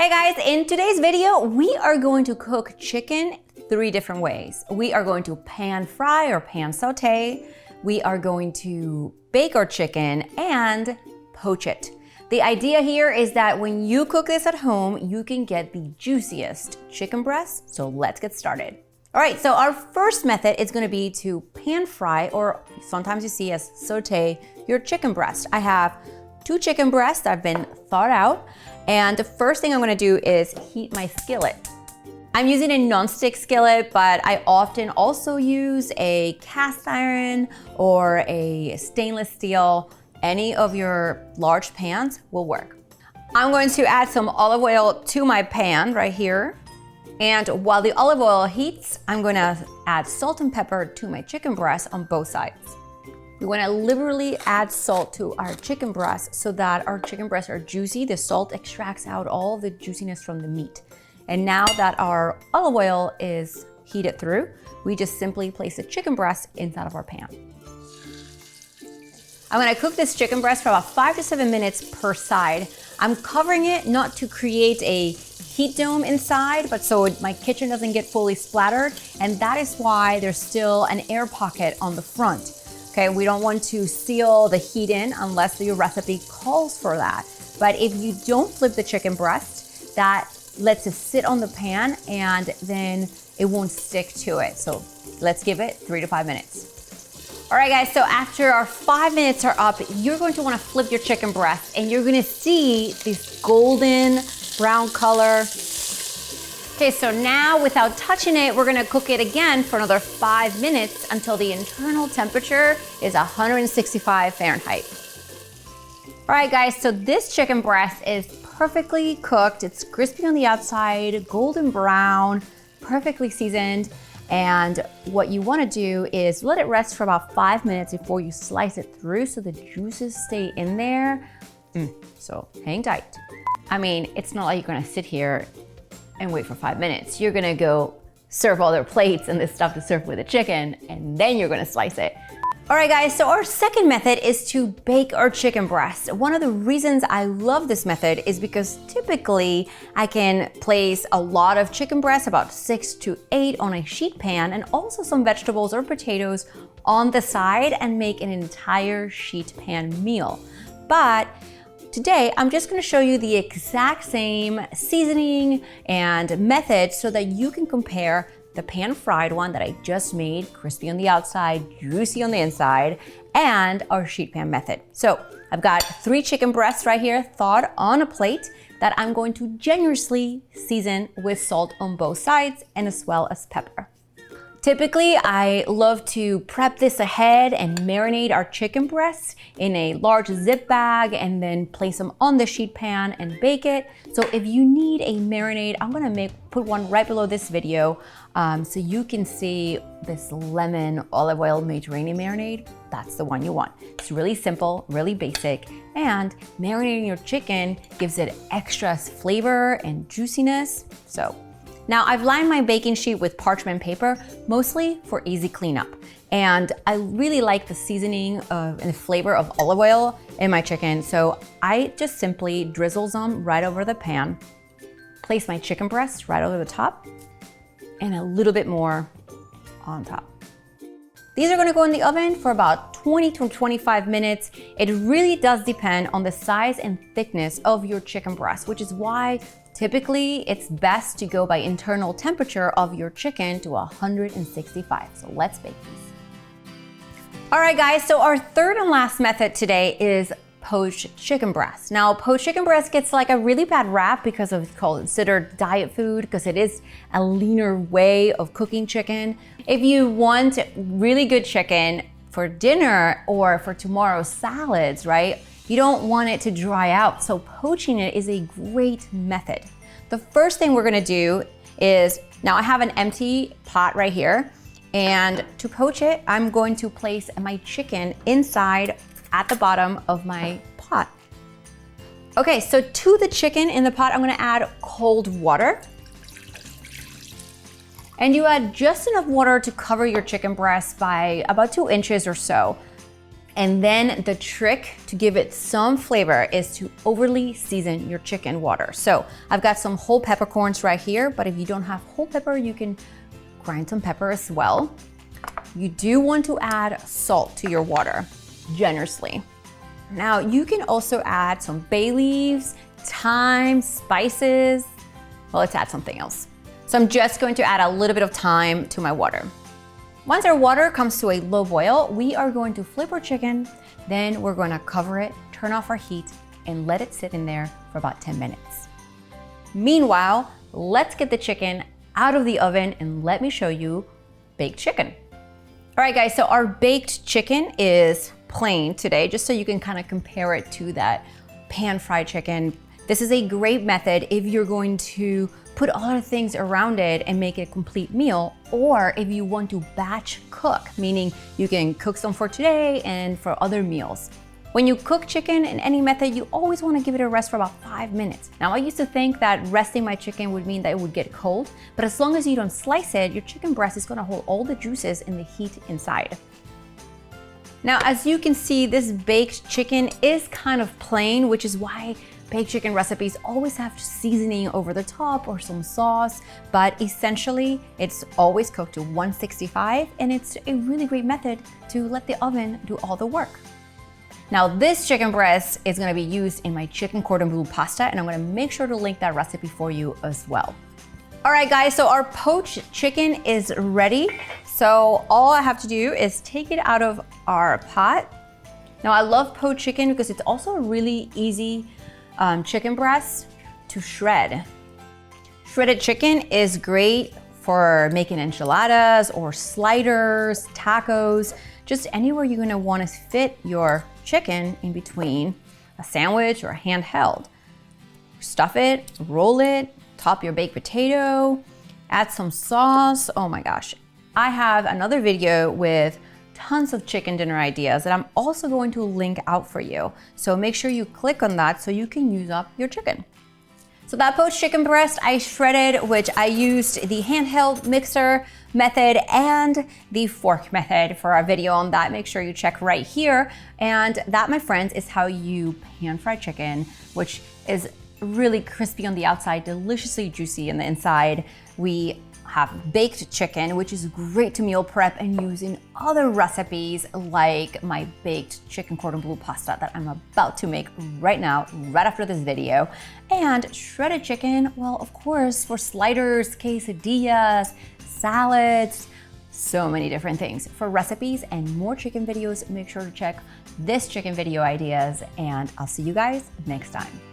Hey guys, in today's video, we are going to cook chicken 3 different ways. We are going to pan fry or pan saute. We are going to bake our chicken and poach it. The idea here is that when you cook this at home, you can get the juiciest chicken breast. So let's get started. All right, so our first method is gonna be to pan fry, or sometimes you see as saute, your chicken breast. I have 2 chicken breasts that have been thawed out. And the first thing I'm gonna do is heat my skillet. I'm using a non-stick skillet, but I often also use a cast iron or a stainless steel. Any of your large pans will work. I'm going to add some olive oil to my pan right here. And while the olive oil heats, I'm gonna add salt and pepper to my chicken breast on both sides. We wanna liberally add salt to our chicken breast so that our chicken breasts are juicy. The salt extracts out all the juiciness from the meat. And now that our olive oil is heated through, we just simply place the chicken breast inside of our pan. I'm gonna cook this chicken breast for about 5 to 7 minutes per side. I'm covering it not to create a heat dome inside, but so my kitchen doesn't get fully splattered. And that is why there's still an air pocket on the front. Okay, we don't want to seal the heat in unless your recipe calls for that. But if you don't flip the chicken breast, that lets it sit on the pan and then it won't stick to it. So let's give it 3 to 5 minutes. All right guys, so after our 5 minutes are up, you're going to want to flip your chicken breast and you're gonna see this golden brown color. Okay, so now without touching it, we're gonna cook it again for another 5 minutes until the internal temperature is 165 Fahrenheit. All right guys, so this chicken breast is perfectly cooked. It's crispy on the outside, golden brown, perfectly seasoned. And what you wanna do is let it rest for about 5 minutes before you slice it through so the juices stay in there. So hang tight. I mean, it's not like you're gonna sit here and wait for 5 minutes. You're gonna go serve all their plates and this stuff to serve with the chicken, and then you're gonna slice it. All right guys, so our second method is to bake our chicken breast. One of the reasons I love this method is because typically I can place a lot of chicken breast, about 6 to 8 on a sheet pan, and also some vegetables or potatoes on the side and make an entire sheet pan meal. But today, I'm just gonna show you the exact same seasoning and method so that you can compare the pan fried one that I just made, crispy on the outside, juicy on the inside, and our sheet pan method. So I've got 3 chicken breasts right here thawed on a plate that I'm going to generously season with salt on both sides and as well as pepper. Typically, I love to prep this ahead and marinate our chicken breasts in a large zip bag and then place them on the sheet pan and bake it. So if you need a marinade, I'm gonna put one right below this video so you can see this lemon olive oil Mediterranean marinade. That's the one you want. It's really simple, really basic, and marinating your chicken gives it extra flavor and juiciness. So now I've lined my baking sheet with parchment paper, mostly for easy cleanup. And I really like the seasoning and the flavor of olive oil in my chicken. So I just simply drizzle some right over the pan, place my chicken breast right over the top, and a little bit more on top. These are gonna go in the oven for about 20 to 25 minutes. It really does depend on the size and thickness of your chicken breast, which is why typically it's best to go by internal temperature of your chicken to 165. So let's bake these. All right guys, so our third and last method today is poached chicken breast. Now, poached chicken breast gets like a really bad rap because it's considered diet food because it is a leaner way of cooking chicken. If you want really good chicken for dinner or for tomorrow's salads, right? You don't want it to dry out, so poaching it is a great method. The first thing we're gonna do is, now I have an empty pot right here, and to poach it, I'm going to place my chicken inside at the bottom of my pot. Okay, so to the chicken in the pot, I'm gonna add cold water. And you add just enough water to cover your chicken breast by about 2 inches or so. And then the trick to give it some flavor is to overly season your chicken water. So I've got some whole peppercorns right here, but if you don't have whole pepper, you can grind some pepper as well. You do want to add salt to your water, generously. Now you can also add some bay leaves, thyme, spices. Well, let's add something else. So I'm just going to add a little bit of thyme to my water. Once our water comes to a low boil, we are going to flip our chicken, then we're going to cover it, turn off our heat, and let it sit in there for about 10 minutes. Meanwhile, let's get the chicken out of the oven and let me show you baked chicken. All right, guys, so our baked chicken is plain today, just so you can kind of compare it to that pan-fried chicken. This is a great method if you're going to put a lot of things around it and make it a complete meal, or if you want to batch cook, meaning you can cook some for today and for other meals. When you cook chicken in any method, you always want to give it a rest for about 5 minutes. Now, I used to think that resting my chicken would mean that it would get cold, but as long as you don't slice it, your chicken breast is going to hold all the juices and the heat inside. Now, as you can see, this baked chicken is kind of plain, which is why baked chicken recipes always have seasoning over the top or some sauce, but essentially it's always cooked to 165, and it's a really great method to let the oven do all the work. Now, this chicken breast is gonna be used in my chicken cordon bleu pasta, and I'm gonna make sure to link that recipe for you as well. All right, guys, so our poached chicken is ready. So all I have to do is take it out of our pot. Now, I love poached chicken because it's also a really easy chicken breast to shred. Shredded chicken is great for making enchiladas or sliders, tacos, just anywhere you're gonna wanna fit your chicken in between a sandwich or a handheld. Stuff it, roll it, top your baked potato, add some sauce. Oh my gosh. I have another video with tons of chicken dinner ideas that I'm also going to link out for you. So make sure you click on that so you can use up your chicken. So that poached chicken breast I shredded, which I used the handheld mixer method and the fork method for our video on that. Make sure you check right here. And that, my friends, is how you pan fry chicken, which is really crispy on the outside, deliciously juicy in the inside. We have baked chicken, which is great to meal prep and use in other recipes like my baked chicken cordon bleu pasta that I'm about to make right now, right after this video. And shredded chicken, well, of course, for sliders, quesadillas, salads, so many different things. For recipes and more chicken videos, make sure to check this chicken video ideas, and I'll see you guys next time.